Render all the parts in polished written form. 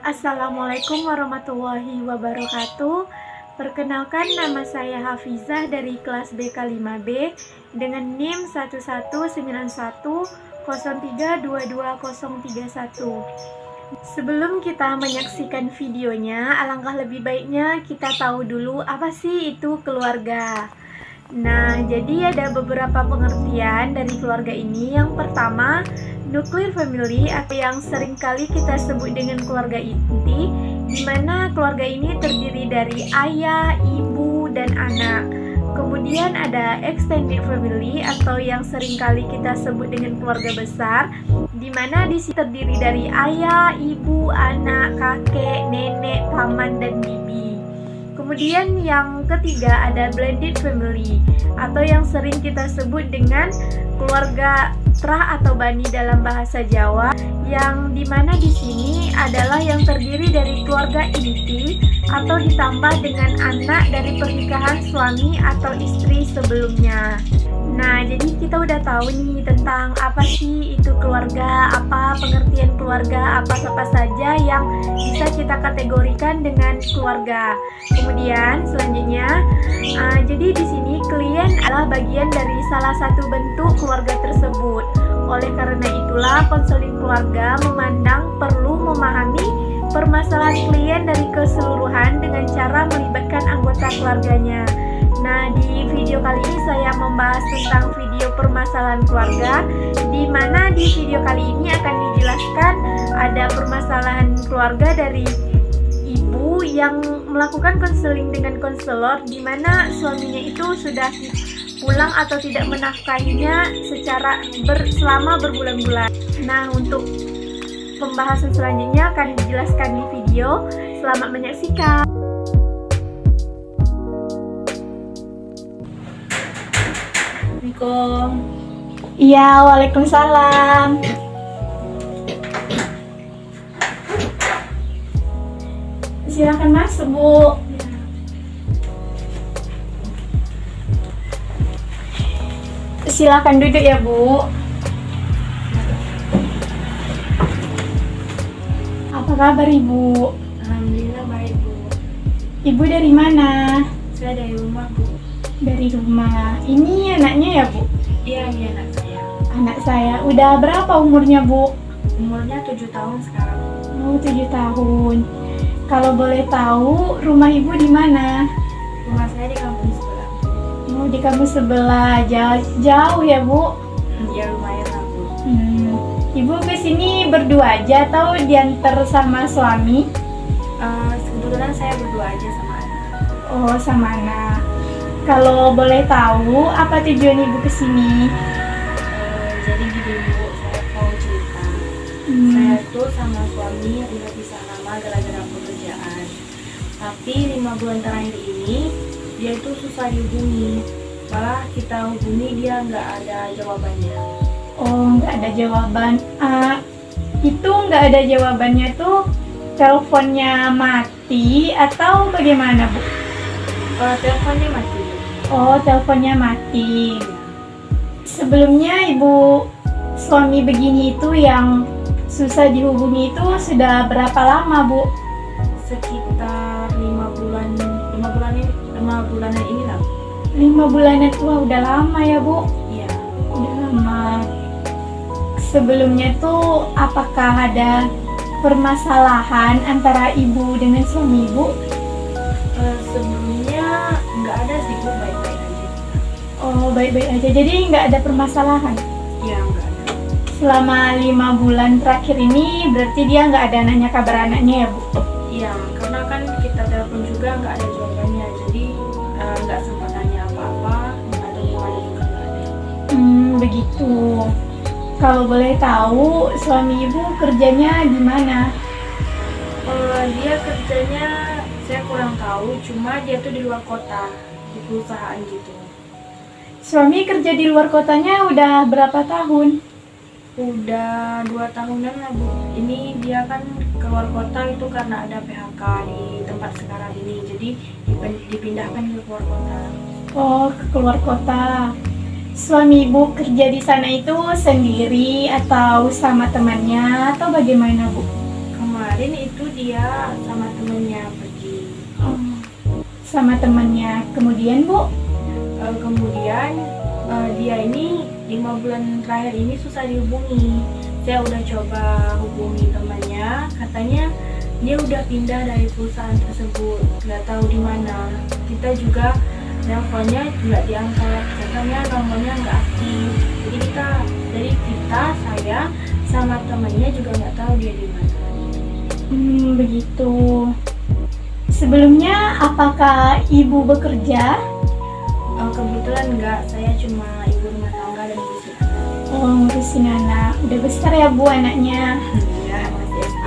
Assalamualaikum warahmatullahi wabarakatuh. Perkenalkan, nama saya Hafizah dari kelas BK 5B dengan NIM 119103220031. Sebelum kita menyaksikan videonya, alangkah lebih baiknya kita tahu dulu apa sih itu keluarga. Nah, jadi ada beberapa pengertian dari keluarga ini. Yang pertama, nuclear family atau yang seringkali kita sebut dengan keluarga inti, di mana keluarga ini terdiri dari ayah, ibu, dan anak. Kemudian ada extended family atau yang seringkali kita sebut dengan keluarga besar, di mana di sini terdiri dari ayah, ibu, anak, kakek, nenek, paman, dan bibi. Kemudian yang ketiga ada blended family atau yang sering kita sebut dengan keluarga terah atau bani dalam bahasa Jawa, yang dimana di sini adalah yang terdiri dari keluarga inti atau ditambah dengan anak dari pernikahan suami atau istri sebelumnya. Nah, jadi kita udah tahu nih tentang apa sih itu keluarga, apa pengertian keluarga, apa saja yang bisa kita kategorikan dengan keluarga. Kemudian selanjutnya, jadi di sini klien adalah bagian dari salah satu bentuk keluarga tersebut. Oleh karena itulah, konseling keluarga memandang perlu memahami permasalahan klien dari keseluruhan dengan cara melibatkan anggota keluarganya. Nah, di video kali ini saya membahas tentang video permasalahan keluarga, di mana di video kali ini akan dijelaskan ada permasalahan keluarga dari ibu yang melakukan konseling dengan konselor, di mana suaminya itu sudah pulang atau tidak menafkahinya selama berbulan-bulan. Nah, untuk pembahasan selanjutnya akan dijelaskan di video. Selamat menyaksikan. Assalamualaikum. Iya, waalaikumsalam. Silakan masuk, Bu. Silakan duduk ya, Bu. Apa kabar, Ibu? Alhamdulillah baik, Bu. Ibu dari mana? Saya dari rumah, Bu. Dari rumah. Ini anaknya ya, Bu? Iya, ini anak saya. Anak saya. Udah berapa umurnya, Bu? Umurnya 7 tahun sekarang. Oh, 7 tahun. Kalau boleh tahu, rumah Ibu di mana? Rumah saya di kampung sebelah. Oh, di kampung sebelah. Jauh ya, Bu? Ya lumayan lah, Bu. Ibu kesini berdua aja atau diantar sama suami? Kebetulan saya berdua aja sama anak. Oh, sama anak. Kalau boleh tahu, apa tujuan Ibu kesini? Jadi gini, Bu, saya mau cerita. Saya tuh sama suami udah pisah lama gara-gara pekerjaan. Tapi 5 bulan terakhir ini dia itu susah dihubungi. Malah kita hubungi dia nggak ada jawabannya. Oh, nggak ada jawaban. Itu nggak ada jawabannya tuh teleponnya mati atau bagaimana, Bu? Teleponnya mati. Oh, teleponnya mati. Sebelumnya Ibu suami begini itu yang susah dihubungi itu sudah berapa lama, Bu? Sekitar 5 bulanan ini lah. 5 bulanan. Wah, udah lama ya, Bu? Iya. Udah lama. Sebelumnya tuh apakah ada permasalahan antara Ibu dengan suami Ibu? Sebelumnya nggak ada sih, Bu, baik-baik aja. Oh, baik-baik aja. Jadi nggak ada permasalahan. Iya, nggak ada. Selama 5 bulan terakhir ini berarti dia nggak ada nanya kabar anaknya ya, Bu? Iya, karena kan kita telepon juga nggak ada jawabannya, jadi nggak sempat tanya apa-apa, atau gimana juga nggak ada. Begitu. Kalau boleh tahu, suami Ibu kerjanya di mana? Dia kerjanya saya kurang tahu, cuma dia tuh di luar kota, di perusahaan gitu. Suami kerja di luar kotanya udah berapa tahun? Udah 2 tahunan lah, Bu. Ini dia kan keluar kota itu karena ada PHK di tempat sekarang ini, jadi dipindahkan ke luar kota. Oh, ke keluar kota. Suami Ibu kerja di sana itu sendiri atau sama temannya atau bagaimana, Bu? Kemarin kemarin itu dia sama temennya pergi. Oh, sama temannya. Kemudian Bu? Kemudian dia ini 5 bulan terakhir ini susah dihubungi. Saya udah coba hubungi temannya, katanya dia udah pindah dari perusahaan tersebut, nggak tahu di mana. Kita juga teleponnya nggak diangkat, katanya nomornya nggak aktif. Jadi saya sama temannya juga nggak tahu dia di mana. Begitu. Sebelumnya apakah Ibu bekerja? Kebetulan enggak, saya cuma ibu rumah tangga dan ngurusin anak. Oh, ngurusin anak. Udah besar ya Bu anaknya? Ya, masih SD.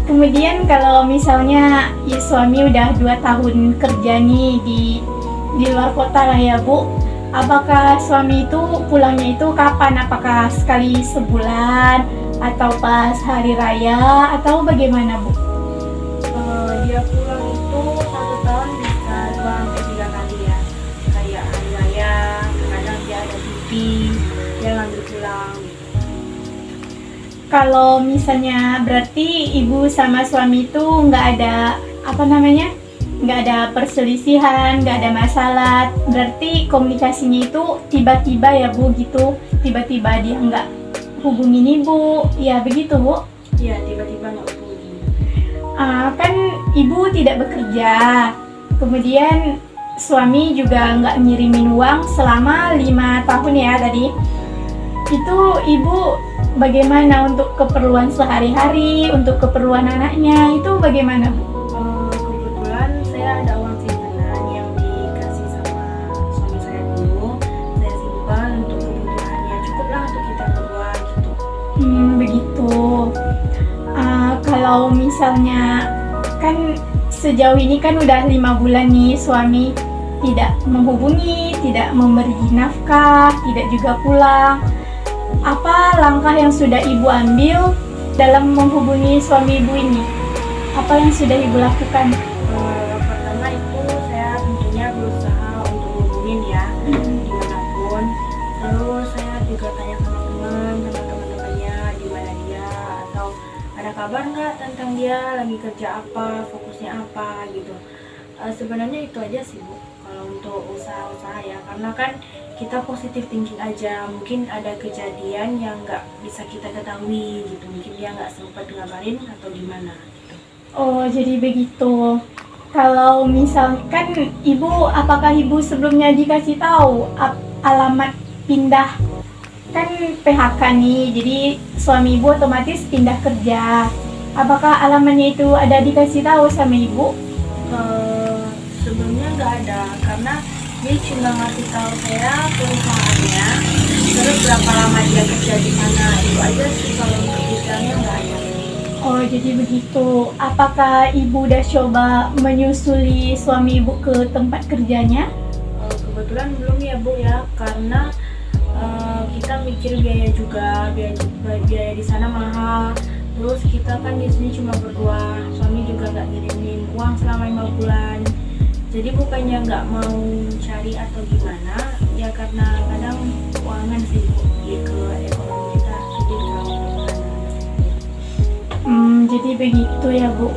Kemudian kalau misalnya ya, suami udah 2 tahun kerja nih di luar kota lah ya Bu. Apakah suami itu pulangnya itu kapan? Apakah sekali sebulan atau pas hari raya atau bagaimana Bu? Dia pulang itu 1 tahun bisa 2-3 kali ya. Kayak hari raya, kadang dia ada cuti, dia ngambil pulang gitu. Kalau misalnya berarti Ibu sama suami itu nggak ada nggak ada perselisihan, nggak ada masalah. Berarti komunikasinya itu tiba-tiba ya Bu gitu, tiba-tiba dia nggak hubungin Ibu, ya begitu Bu? Iya, tiba-tiba nggak hubungi. Kan Ibu tidak bekerja, kemudian suami juga nggak ngirimin uang selama 5 tahun ya tadi. Itu Ibu bagaimana untuk keperluan sehari-hari, untuk keperluan anaknya, itu bagaimana Bu? Kebetulan saya ada uang simpanan yang dikasih sama suami saya dulu. Saya simpan untuk kebutuhannya, cukuplah untuk kita berdua gitu. Begitu. Kalau misalnya kan sejauh ini kan udah 5 bulan nih suami tidak menghubungi, tidak memberi nafkah, tidak juga pulang. Apa langkah yang sudah Ibu ambil dalam menghubungi suami Ibu ini? Apa yang sudah Ibu lakukan? Pertama itu saya tentunya berusaha untuk hubungin ya, dimanapun. Terus saya juga tanya sama teman-temannya di mana dia, atau ada kabar nggak tentang dia, lagi kerja apa, fokusnya apa gitu. Sebenarnya itu aja sih Bu, kalau untuk usaha-usaha ya, karena kan kita positif thinking aja. Mungkin ada kejadian yang nggak bisa kita ketahui gitu, mungkin dia nggak sempat ngabarin atau gimana gitu. Oh, jadi begitu. Kalau misalkan apakah Ibu sebelumnya dikasih tahu alamat pindah? Kan PHK nih, jadi suami Ibu otomatis pindah kerja. Apakah alamatnya itu ada dikasih tahu sama Ibu? Sebelumnya nggak ada, karena dia cuma ngasih tahu saya perusahaannya, terus berapa lama dia kerja di sana, itu aja sih. Kalau untuk detailnya nggak ada. Oh, jadi begitu. Apakah Ibu udah coba menyusuli suami Ibu ke tempat kerjanya? Kebetulan belum ya Bu ya, karena kita mikir biaya juga, biaya di sana mahal. Terus kita kan di sini cuma berdua, suami juga nggak ngirimin uang selama 5 bulan. Jadi bukannya nggak mau cari atau gimana, ya karena kadang keuangan sih Bu, ke ekonomi kita sulit kalau Jadi begitu ya Bu.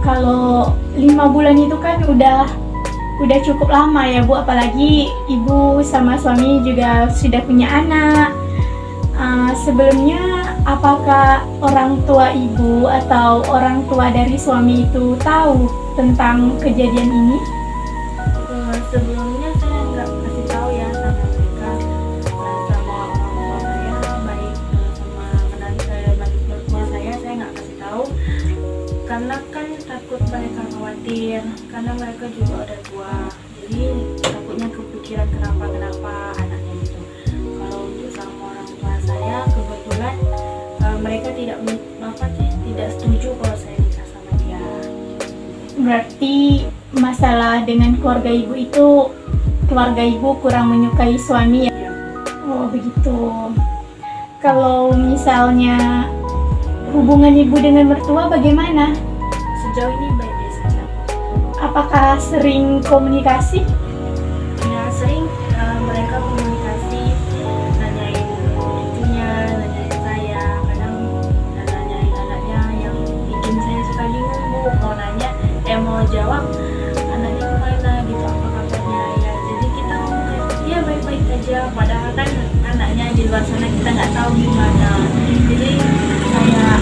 Kalau 5 bulan itu kan udah cukup lama ya Bu, apalagi Ibu sama suami juga sudah punya anak. Sebelumnya apakah orang tua Ibu atau orang tua dari suami itu tahu tentang kejadian ini? Sebelumnya saya nggak kasih tahu ya sama mereka, sama orang tua saya, baik sama menantu saya, baik mertua saya nggak kasih tahu, karena kan takut mereka khawatir, karena mereka juga udah tua, jadi takutnya kepikiran kenapa anaknya gitu. Kalau untuk sama orang tua saya, kebetulan mereka tidak setuju kalau saya nikah sama dia. Berarti masalah dengan keluarga Ibu itu, keluarga Ibu kurang menyukai suami ya? Ya. Oh begitu. Kalau misalnya hubungan Ibu dengan mertua bagaimana? Sejauh ini baik-baik saja. Apakah sering komunikasi? Ya sering, mereka komunikasi, nanyain cucunya, nanyain saya, kadang nanyain anaknya yang luar sana kita nggak tahu gimana. Jadi kayak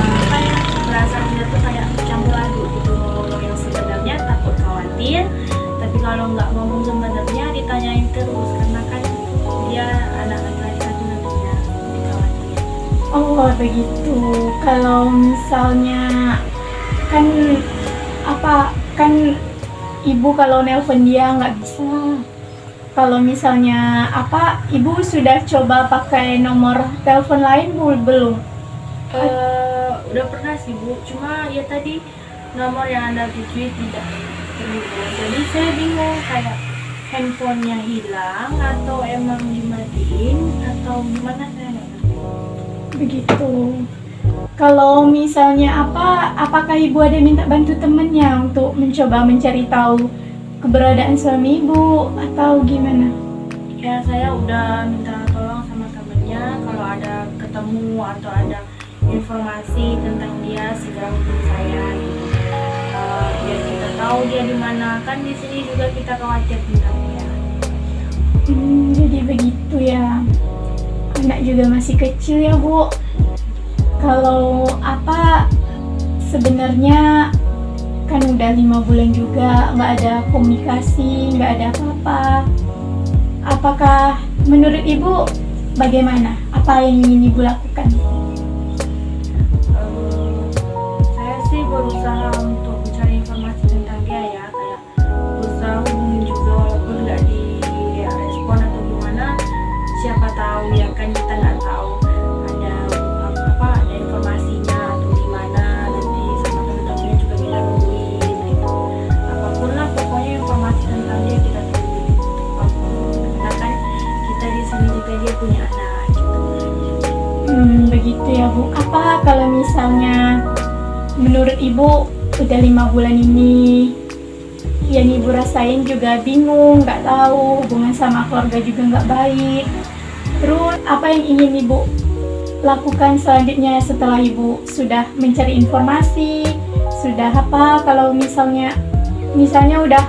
apa ya, perasaan kita tuh kayak campur aduk gitu, ngomong yang sebenarnya takut khawatir, tapi kalau nggak ngomong sebenarnya ditanyain terus karena kan dia anak laki-laki satu nantinya, jadi khawatir. Oh begitu. Kalau misalnya kan ibu kalau nelpon dia nggak bisa. Kalau misalnya ibu sudah coba pakai nomor telepon lain belum? Udah pernah sih Bu, cuma ya tadi nomor yang Anda tuju tidak terhubung. Jadi saya bingung kayak handphonenya hilang atau emang dimatiin atau gimana, saya nggak ngerti. Begitu. Kalau misalnya apakah ibu ada minta bantu temennya untuk mencoba mencari tahu keberadaan suami ibu atau gimana? Ya saya udah minta tolong sama temennya, kalau ada ketemu atau ada informasi tentang dia segera hubungi saya gitu. Biar kita tahu dia di mana, kan di sini juga kita khawatir tentang dia. Jadi begitu ya. Anak juga masih kecil ya Bu. Kalau sebenarnya kan udah 5 bulan juga nggak ada komunikasi, nggak ada apa-apa. Apakah menurut ibu bagaimana? Apa yang ingin ibu lakukan? Saya sih berusaha untuk mencari informasi tentang dia ya, kayak berusaha hubungin juga walaupun nggak direspon atau gimana, siapa tahu ya kan, kita nggak tahu ada informasinya atau gimana, nanti sama teman-temannya juga kita tungguin gitu. Apapun lah pokoknya informasi tentang dia kita tungguin. Karena kan kita di sini juga dia punya anak gitu. Begitu ya Bu. Kalau misalnya menurut ibu udah 5 bulan ini yang ibu rasain juga bingung, nggak tahu, hubungan sama keluarga juga nggak baik. Terus apa yang ingin ibu lakukan selanjutnya setelah ibu sudah mencari informasi, sudah kalau misalnya udah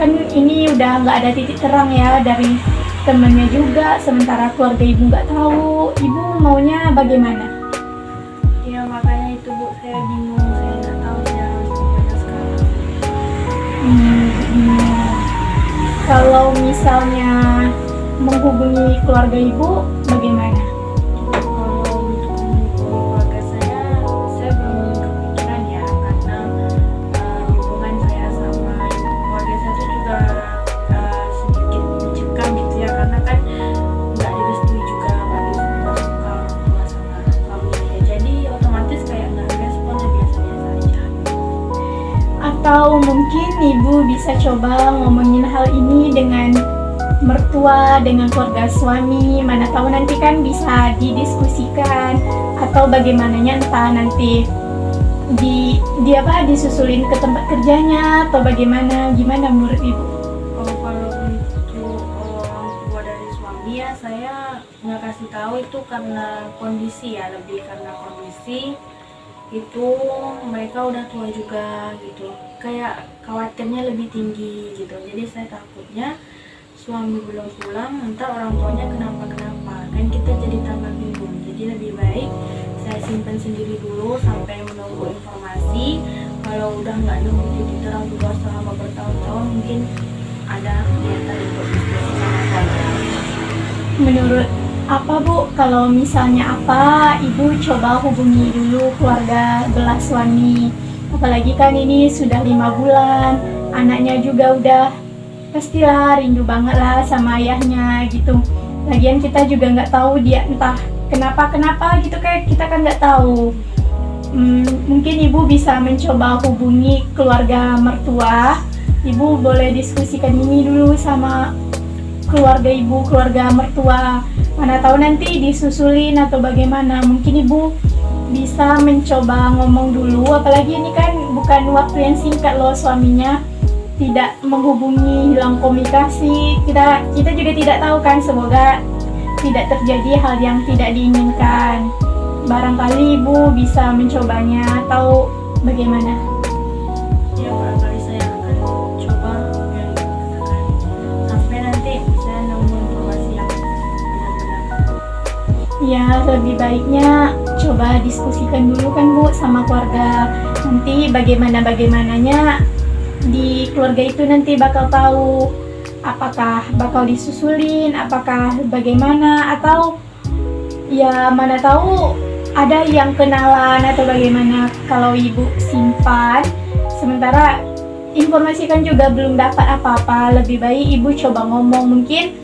kan ini udah nggak ada titik terang ya dari temennya juga, sementara keluarga ibu nggak tahu, ibu maunya bagaimana? Ya makanya itu Bu, saya bingung, saya nggak tahu ya gimana sekarang. Kalau misalnya menghubungi keluarga ibu bagaimana? Kalau untuk keluarga saya belum kepikiran ya, karena hubungan saya sama keluarga saya itu juga sedikit mencekam gitu ya, karena kan nggak direstui juga, nggak suka orang tua sama suaminya, jadi otomatis kayak nggak respon ya, biasa-biasa aja. Atau mungkin ibu bisa coba ngomongin hal ini dengan mertua, dengan keluarga suami, mana tahu nanti kan bisa didiskusikan atau bagaimananya, entah nanti disusulin ke tempat kerjanya atau gimana menurut ibu? Kalau untuk orang tua dari suami ya, saya nggak kasih tahu itu karena kondisi ya, lebih karena kondisi itu mereka udah tua juga gitu, kayak khawatirnya lebih tinggi gitu. Jadi saya takutnya suami belum pulang ntar orang tuanya kenapa kan kita jadi tambah bingung. Jadi lebih baik saya simpan sendiri dulu sampai menunggu informasi. Kalau udah nggak nunggu titik terang juga selama bertahun-tahun, mungkin ada niatan untuk diskusi sama keluarga. Menurut Bu, kalau misalnya ibu coba hubungi dulu keluarga belah suami, apalagi kan ini sudah 5 bulan, anaknya juga udah pastilah rindu banget lah sama ayahnya gitu. Lagian kita juga nggak tahu dia entah kenapa gitu, kayak kita kan nggak tahu. Mungkin ibu bisa mencoba hubungi keluarga mertua. Ibu boleh diskusikan ini dulu sama keluarga ibu, keluarga mertua. Mana tahu nanti disusulin atau bagaimana. Mungkin ibu bisa mencoba ngomong dulu, apalagi ini kan bukan waktu yang singkat loh, suaminya tidak menghubungi, hilang komunikasi. Kita juga tidak tahu kan, semoga tidak terjadi hal yang tidak diinginkan. Barangkali ibu bisa mencobanya atau bagaimana? Ya barangkali saya akan coba yang dikatakan sampai nanti saya nemu informasi yang benar-benar Ya, lebih baiknya coba diskusikan dulu kan Bu sama keluarga. Nanti bagaimananya di keluarga itu nanti bakal tahu apakah bakal disusulin, apakah bagaimana, atau ya mana tahu ada yang kenalan atau bagaimana. Kalau ibu simpan sementara informasikan juga belum dapat apa-apa, lebih baik ibu coba ngomong mungkin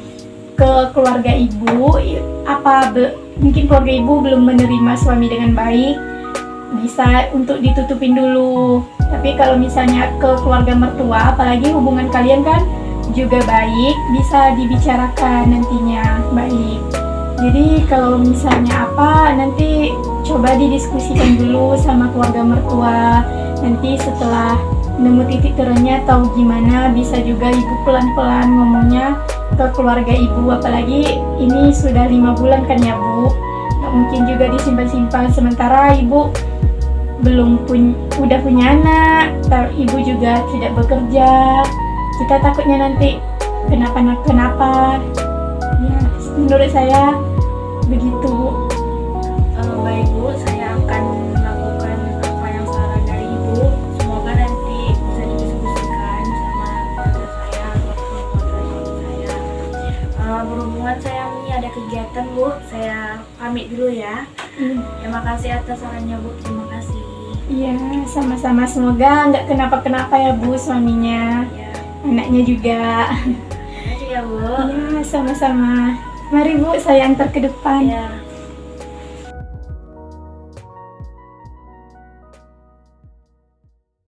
ke keluarga ibu mungkin keluarga ibu belum menerima suami dengan baik, bisa untuk ditutupin dulu. Tapi kalau misalnya ke keluarga mertua, apalagi hubungan kalian kan juga baik, bisa dibicarakan nantinya baik. Jadi kalau misalnya nanti coba didiskusikan dulu sama keluarga mertua. Nanti setelah nemu titik terangnya tahu gimana, bisa juga ibu pelan-pelan ngomongnya ke keluarga ibu. Apalagi ini sudah 5 bulan kan ya Bu, nggak mungkin juga disimpan-simpan, sementara ibu udah punya anak, ibu juga tidak bekerja. Kita takutnya nanti kenapa ya, menurut saya begitu Bu. Baik Bu, saya akan melakukan apa yang saran dari Ibu. Semoga nanti bisa didiskusikan sama keluarga saya ataupun keluarga suami saya. Berhubungan saya ini ada kegiatan Bu, saya pamit dulu ya. Terima kasih atas sarannya Bu, terima kasih. Iya, sama-sama, semoga nggak kenapa-kenapa ya Bu suaminya, Ya, anaknya juga. terima kasih ya Bu. Iya, sama-sama. Mari Bu, saya antar ke depan. Ya.